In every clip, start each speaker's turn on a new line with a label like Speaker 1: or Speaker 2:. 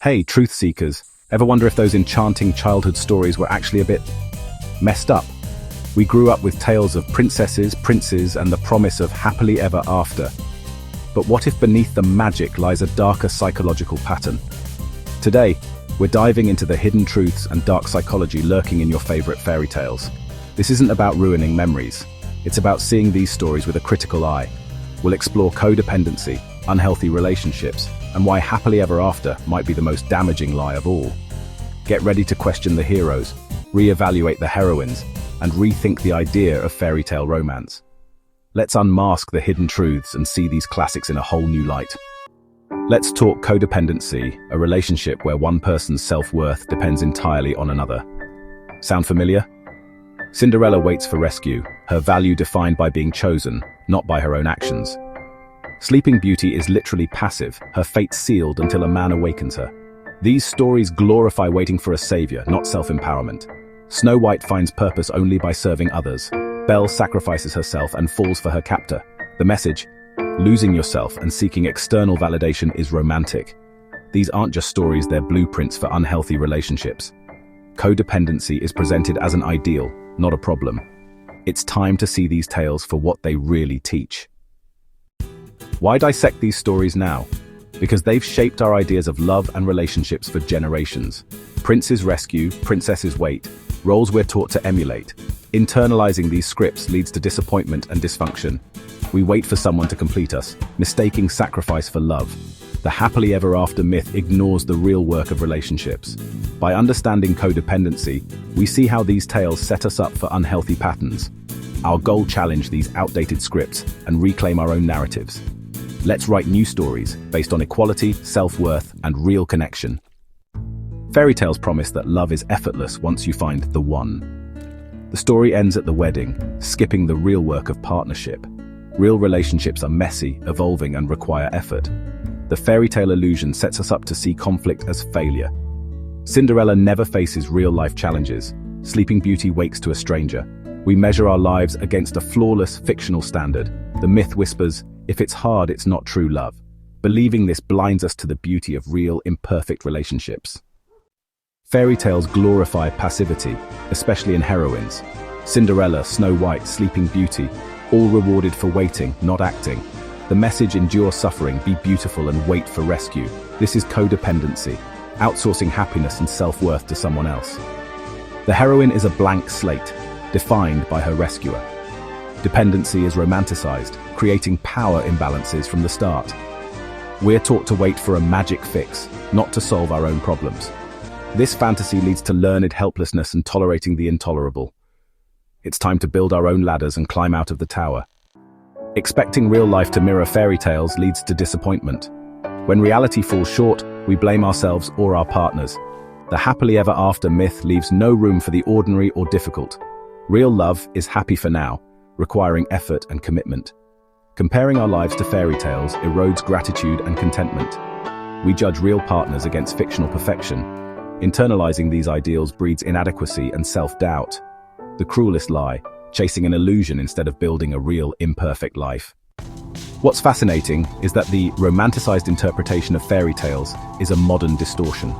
Speaker 1: Hey, truth seekers, ever wonder if those enchanting childhood stories were actually a bit messed up? We grew up with tales of princesses, princes, and the promise of happily ever after. But what if beneath the magic lies a darker psychological pattern? Today, we're diving into the hidden truths and dark psychology lurking in your favorite fairy tales. This isn't about ruining memories. It's about seeing these stories with a critical eye. We'll explore codependency, unhealthy relationships, and why happily ever after might be the most damaging lie of all. Get ready to question the heroes, reevaluate the heroines, and rethink the idea of fairy tale romance. Let's unmask the hidden truths and see these classics in a whole new light. Let's talk codependency, a relationship where one person's self-worth depends entirely on another. Sound familiar? Cinderella waits for rescue, her value defined by being chosen, not by her own actions. Sleeping Beauty is literally passive, her fate sealed until a man awakens her. These stories glorify waiting for a savior, not self-empowerment. Snow White finds purpose only by serving others. Belle sacrifices herself and falls for her captor. The message: losing yourself and seeking external validation is romantic. These aren't just stories, they're blueprints for unhealthy relationships. Codependency is presented as an ideal, not a problem. It's time to see these tales for what they really teach. Why dissect these stories now? Because they've shaped our ideas of love and relationships for generations. Princes rescue, princesses wait, roles we're taught to emulate. Internalizing these scripts leads to disappointment and dysfunction. We wait for someone to complete us, mistaking sacrifice for love. The happily ever after myth ignores the real work of relationships. By understanding codependency, we see how these tales set us up for unhealthy patterns. Our goal: challenge these outdated scripts and reclaim our own narratives. Let's write new stories based on equality, self-worth, and real connection. Fairy tales promise that love is effortless once you find the one. The story ends at the wedding, skipping the real work of partnership. Real relationships are messy, evolving, and require effort. The fairy tale illusion sets us up to see conflict as failure. Cinderella never faces real-life challenges. Sleeping Beauty wakes to a stranger. We measure our lives against a flawless, fictional standard. The myth whispers, if it's hard, it's not true love. Believing this blinds us to the beauty of real, imperfect relationships. Fairy tales glorify passivity, especially in heroines. Cinderella, Snow White, Sleeping Beauty, all rewarded for waiting, not acting. The message: endure suffering, be beautiful, and wait for rescue. This is codependency, outsourcing happiness and self-worth to someone else. The heroine is a blank slate, defined by her rescuer. Dependency is romanticized, creating power imbalances from the start. We're taught to wait for a magic fix, not to solve our own problems. This fantasy leads to learned helplessness and tolerating the intolerable. It's time to build our own ladders and climb out of the tower. Expecting real life to mirror fairy tales leads to disappointment. When reality falls short, we blame ourselves or our partners. The happily ever after myth leaves no room for the ordinary or difficult. Real love is happy for now, requiring effort and commitment. Comparing our lives to fairy tales erodes gratitude and contentment. We judge real partners against fictional perfection. Internalizing these ideals breeds inadequacy and self-doubt. The cruelest lie: chasing an illusion instead of building a real, imperfect life. What's fascinating is that the romanticized interpretation of fairy tales is a modern distortion.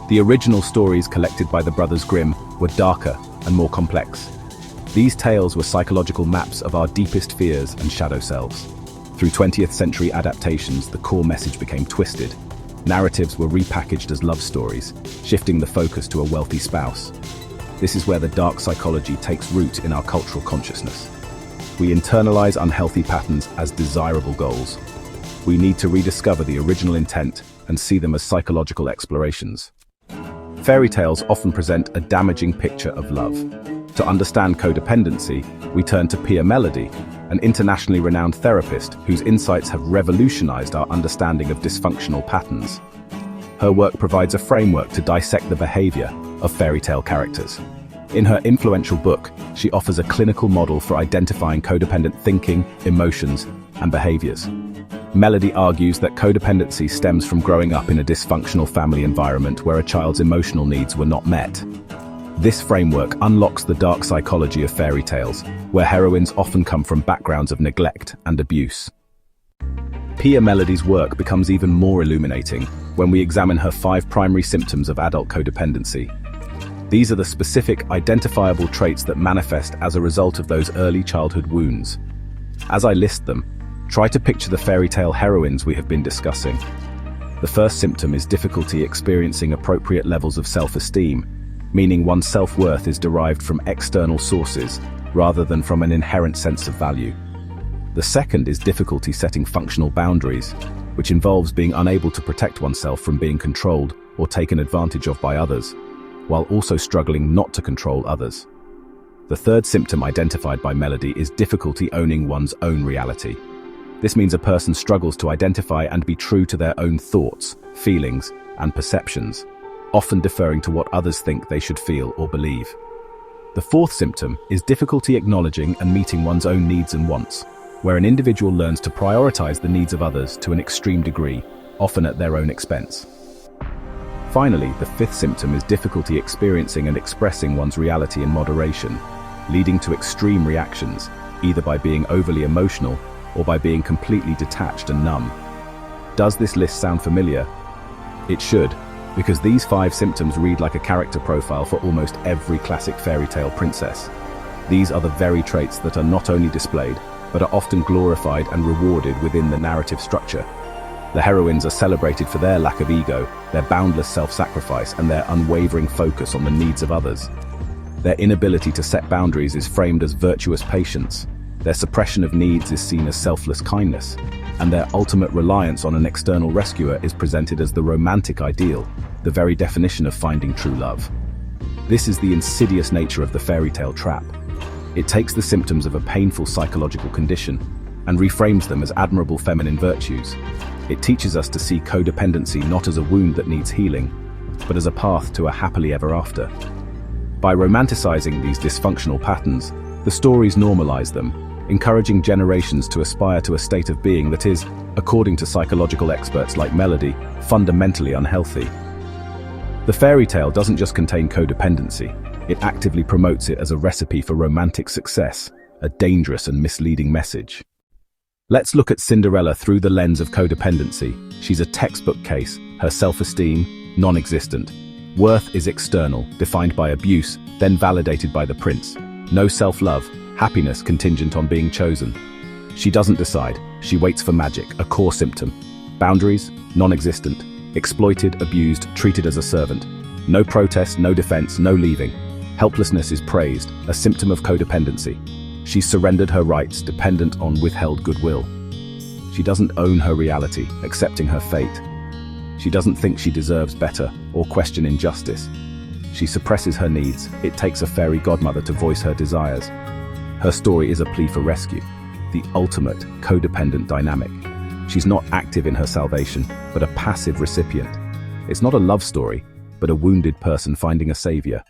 Speaker 1: The original stories collected by the Brothers Grimm were darker and more complex. These tales were psychological maps of our deepest fears and shadow selves. Through 20th century adaptations, the core message became twisted. Narratives were repackaged as love stories, shifting the focus to a wealthy spouse. This is where the dark psychology takes root in our cultural consciousness. We internalize unhealthy patterns as desirable goals. We need to rediscover the original intent and see them as psychological explorations. Fairy tales often present a damaging picture of love. To understand codependency, we turn to Pia Mellody, an internationally renowned therapist whose insights have revolutionized our understanding of dysfunctional patterns. Her work provides a framework to dissect the behavior of fairy tale characters. In her influential book, she offers a clinical model for identifying codependent thinking, emotions, and behaviors. Mellody argues that codependency stems from growing up in a dysfunctional family environment where a child's emotional needs were not met. This framework unlocks the dark psychology of fairy tales, where heroines often come from backgrounds of neglect and abuse. Pia Mellody's work becomes even more illuminating when we examine her 5 primary symptoms of adult codependency. These are the specific, identifiable traits that manifest as a result of those early childhood wounds. As I list them, try to picture the fairy tale heroines we have been discussing. The first symptom is difficulty experiencing appropriate levels of self-esteem, meaning one's self-worth is derived from external sources rather than from an inherent sense of value. The second is difficulty setting functional boundaries, which involves being unable to protect oneself from being controlled or taken advantage of by others, while also struggling not to control others. The third symptom identified by Melody is difficulty owning one's own reality. This means a person struggles to identify and be true to their own thoughts, feelings, and perceptions, often deferring to what others think they should feel or believe. The fourth symptom is difficulty acknowledging and meeting one's own needs and wants, where an individual learns to prioritize the needs of others to an extreme degree, often at their own expense. Finally, the fifth symptom is difficulty experiencing and expressing one's reality in moderation, leading to extreme reactions, either by being overly emotional or by being completely detached and numb. Does this list sound familiar? It should, because these 5 symptoms read like a character profile for almost every classic fairy tale princess. These are the very traits that are not only displayed, but are often glorified and rewarded within the narrative structure. The heroines are celebrated for their lack of ego, their boundless self-sacrifice, and their unwavering focus on the needs of others. Their inability to set boundaries is framed as virtuous patience, their suppression of needs is seen as selfless kindness, and their ultimate reliance on an external rescuer is presented as the romantic ideal, the very definition of finding true love. This is the insidious nature of the fairy tale trap. It takes the symptoms of a painful psychological condition and reframes them as admirable feminine virtues. It teaches us to see codependency not as a wound that needs healing, but as a path to a happily ever after. By romanticizing these dysfunctional patterns, the stories normalize them, encouraging generations to aspire to a state of being that is, according to psychological experts like Melody, fundamentally unhealthy. The fairy tale doesn't just contain codependency, it actively promotes it as a recipe for romantic success, a dangerous and misleading message. Let's look at Cinderella through the lens of codependency. She's a textbook case, her self-esteem, non-existent. Worth is external, defined by abuse, then validated by the prince. No self-love, happiness contingent on being chosen. She doesn't decide, she waits for magic, a core symptom. Boundaries, non-existent. Exploited, abused, treated as a servant. No protest, no defense, no leaving. Helplessness is praised, a symptom of codependency. She's surrendered her rights, dependent on withheld goodwill. She doesn't own her reality, accepting her fate. She doesn't think she deserves better or question injustice. She suppresses her needs. It takes a fairy godmother to voice her desires. Her story is a plea for rescue, the ultimate codependent dynamic. She's not active in her salvation, but a passive recipient. It's not a love story, but a wounded person finding a savior.